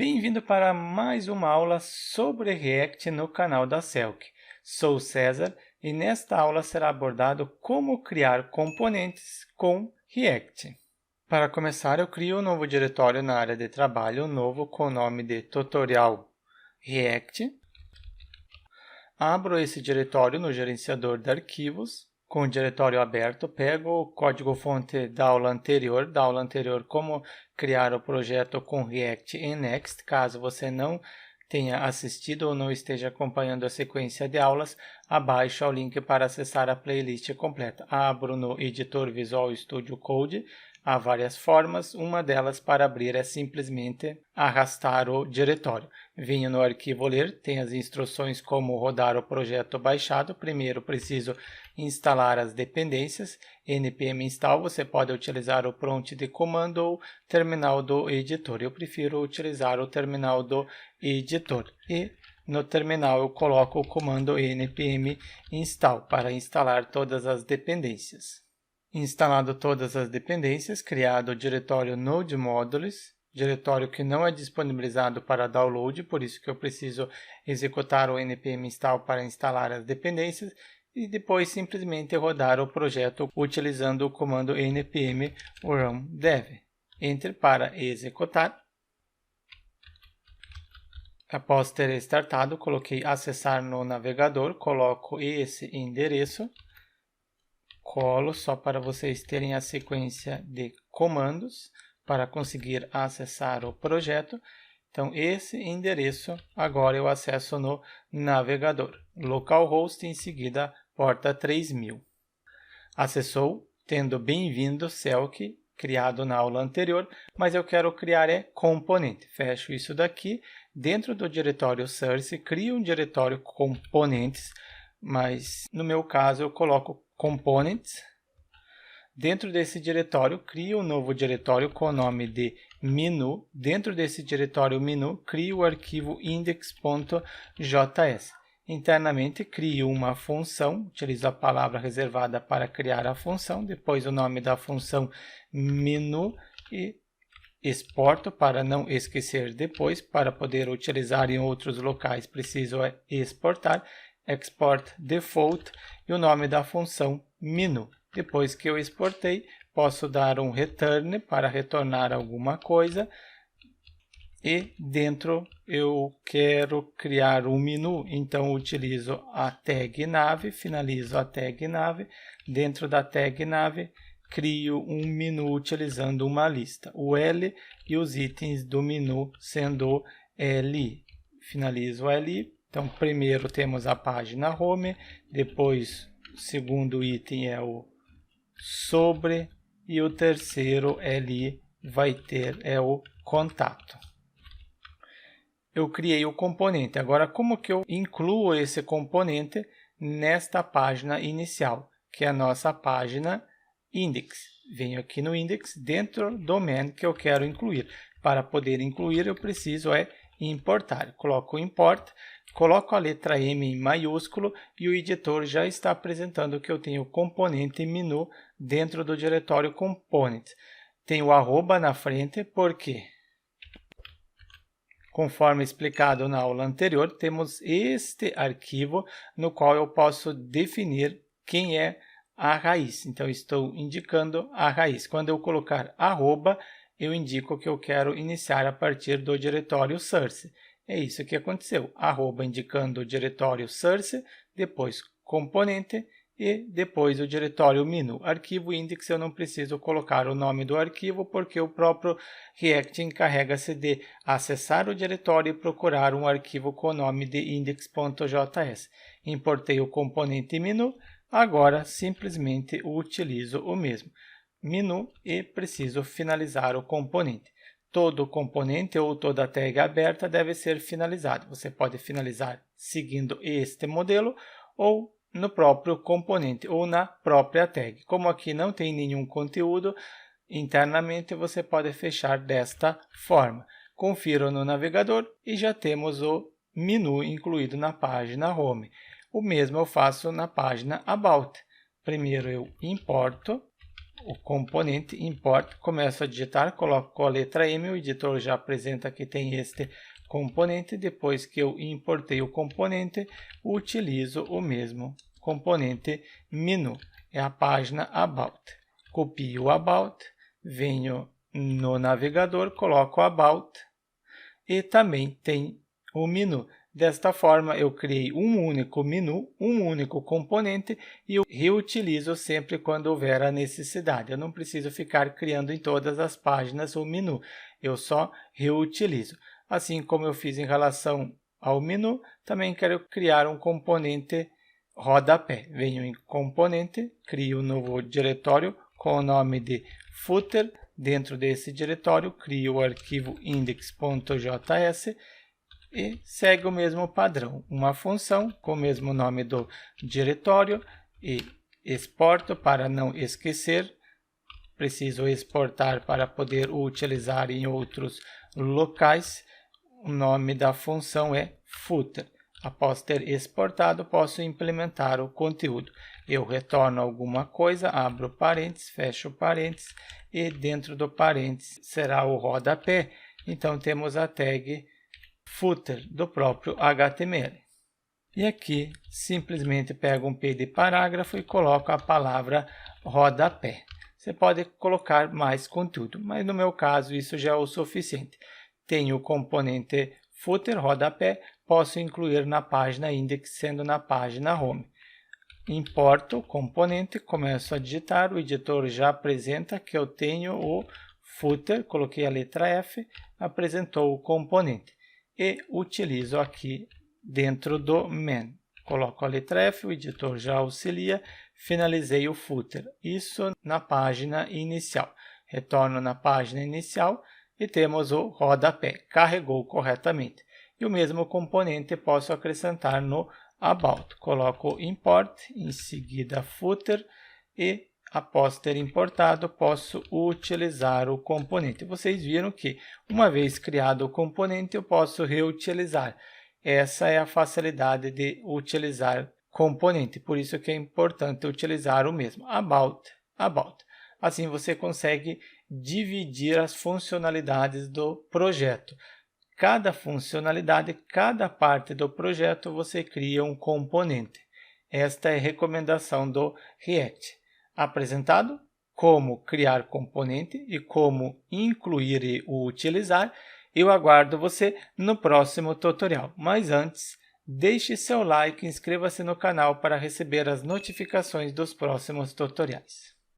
Bem-vindo para mais uma aula sobre React no canal da Selk. Sou César e nesta aula será abordado como criar componentes com React. Para começar, eu crio um novo diretório na área de trabalho, novo com o nome de Tutorial React. Abro esse diretório no gerenciador de arquivos. Com o diretório aberto, pego o código-fonte da aula anterior, como criar o projeto com React em Next. Caso você não tenha assistido ou não esteja acompanhando a sequência de aulas, abaixo o link para acessar a playlist completa. Abro no editor Visual Studio Code. Há várias formas, uma delas para abrir é simplesmente arrastar o diretório. Venho no arquivo ler, tem as instruções como rodar o projeto baixado. Primeiro preciso instalar as dependências, npm install. Você pode utilizar o prompt de comando ou terminal do editor. Eu prefiro utilizar o terminal do editor. E no terminal eu coloco o comando npm install para instalar todas as dependências. Instalado todas as dependências, criado o diretório Node Modules, diretório que não é disponibilizado para download, por isso que eu preciso executar o npm install para instalar as dependências e depois simplesmente rodar o projeto utilizando o comando npm run dev. Entre para executar. Após ter startado, coloquei acessar no navegador, coloco esse endereço. Colo só para vocês terem a sequência de comandos para conseguir acessar o projeto. Então, esse endereço agora eu acesso no navegador. Localhost, em seguida, porta 3000. Acessou, tendo bem-vindo Selk, criado na aula anterior, mas eu quero criar componente. Fecho isso daqui. Dentro do diretório source, crio um diretório componentes, mas no meu caso eu coloco components. Dentro desse diretório, crio um novo diretório com o nome de menu. Dentro desse diretório menu, crio o arquivo index.js. Internamente, crio uma função, utilizo a palavra reservada para criar a função, depois o nome da função menu e exporto para não esquecer depois. Para poder utilizar em outros locais, preciso exportar. Export default e o nome da função menu. Depois que eu exportei, posso dar um return para retornar alguma coisa. E dentro eu quero criar um menu, então utilizo a tag nav, finalizo a tag nav. Dentro da tag nav, crio um menu utilizando uma lista. O L e os itens do menu sendo li. Finalizo o li. Então, primeiro temos a página home, depois o segundo item é o sobre e o terceiro ali vai ter o contato. Eu criei o componente. Agora, como que eu incluo esse componente nesta página inicial, que é a nossa página index? Venho aqui no index, dentro do main que eu quero incluir. Para poder incluir, eu preciso importar. Coloco o import, coloco a letra M em maiúsculo e o editor já está apresentando que eu tenho componente menu dentro do diretório component. Tem o arroba na frente porque, conforme explicado na aula anterior, temos este arquivo no qual eu posso definir quem é a raiz. Então, estou indicando a raiz. Quando eu colocar arroba, eu indico que eu quero iniciar a partir do diretório source. É isso que aconteceu. Arroba indicando o diretório source, depois componente e depois o diretório menu. Arquivo index eu não preciso colocar o nome do arquivo porque o próprio React encarrega-se de acessar o diretório e procurar um arquivo com o nome de index.js. Importei o componente menu, agora simplesmente utilizo o mesmo. Menu e preciso finalizar o componente. Todo componente ou toda tag aberta deve ser finalizado. Você pode finalizar seguindo este modelo ou no próprio componente ou na própria tag. Como aqui não tem nenhum conteúdo, internamente você pode fechar desta forma. Confiro no navegador e já temos o menu incluído na página home. O mesmo eu faço na página about. Primeiro eu importo o componente import, começo a digitar, coloco a letra M, o editor já apresenta que tem este componente. Depois que eu importei o componente, utilizo o mesmo componente menu, é a página About. Copio o About, venho no navegador, coloco o About e também tem o menu. Desta forma, eu criei um único menu, um único componente e eu reutilizo sempre quando houver a necessidade. Eu não preciso ficar criando em todas as páginas o menu, eu só reutilizo. Assim como eu fiz em relação ao menu, também quero criar um componente rodapé. Venho em componente, crio um novo diretório com o nome de footer. Dentro desse diretório, crio o arquivo index.js e segue o mesmo padrão. Uma função com o mesmo nome do diretório e exporto para não esquecer. Preciso exportar para poder utilizar em outros locais. O nome da função é footer. Após ter exportado, posso implementar o conteúdo. Eu retorno alguma coisa, abro parênteses, fecho parênteses e dentro do parênteses será o rodapé. Então temos a tag footer do próprio HTML. E aqui simplesmente pego um P de parágrafo e coloco a palavra rodapé. Você pode colocar mais conteúdo, mas no meu caso isso já é o suficiente. Tenho o componente footer, rodapé, posso incluir na página index, sendo na página home. Importo o componente, começo a digitar, o editor já apresenta que eu tenho o footer, coloquei a letra F, apresentou o componente. E utilizo aqui dentro do main. Coloco a letra F, o editor já auxilia, finalizei o footer. Isso na página inicial. Retorno na página inicial e temos o rodapé, carregou corretamente. E o mesmo componente posso acrescentar no About. Coloco import, em seguida footer e após ter importado, posso utilizar o componente. Vocês viram que, uma vez criado o componente, eu posso reutilizar. Essa é a facilidade de utilizar componente, por isso que é importante utilizar o mesmo, about. Assim você consegue dividir as funcionalidades do projeto. Cada funcionalidade, cada parte do projeto, você cria um componente. Esta é a recomendação do React. Apresentado como criar componente e como incluir e utilizar. Eu aguardo você no próximo tutorial. Mas antes, deixe seu like e inscreva-se no canal para receber as notificações dos próximos tutoriais.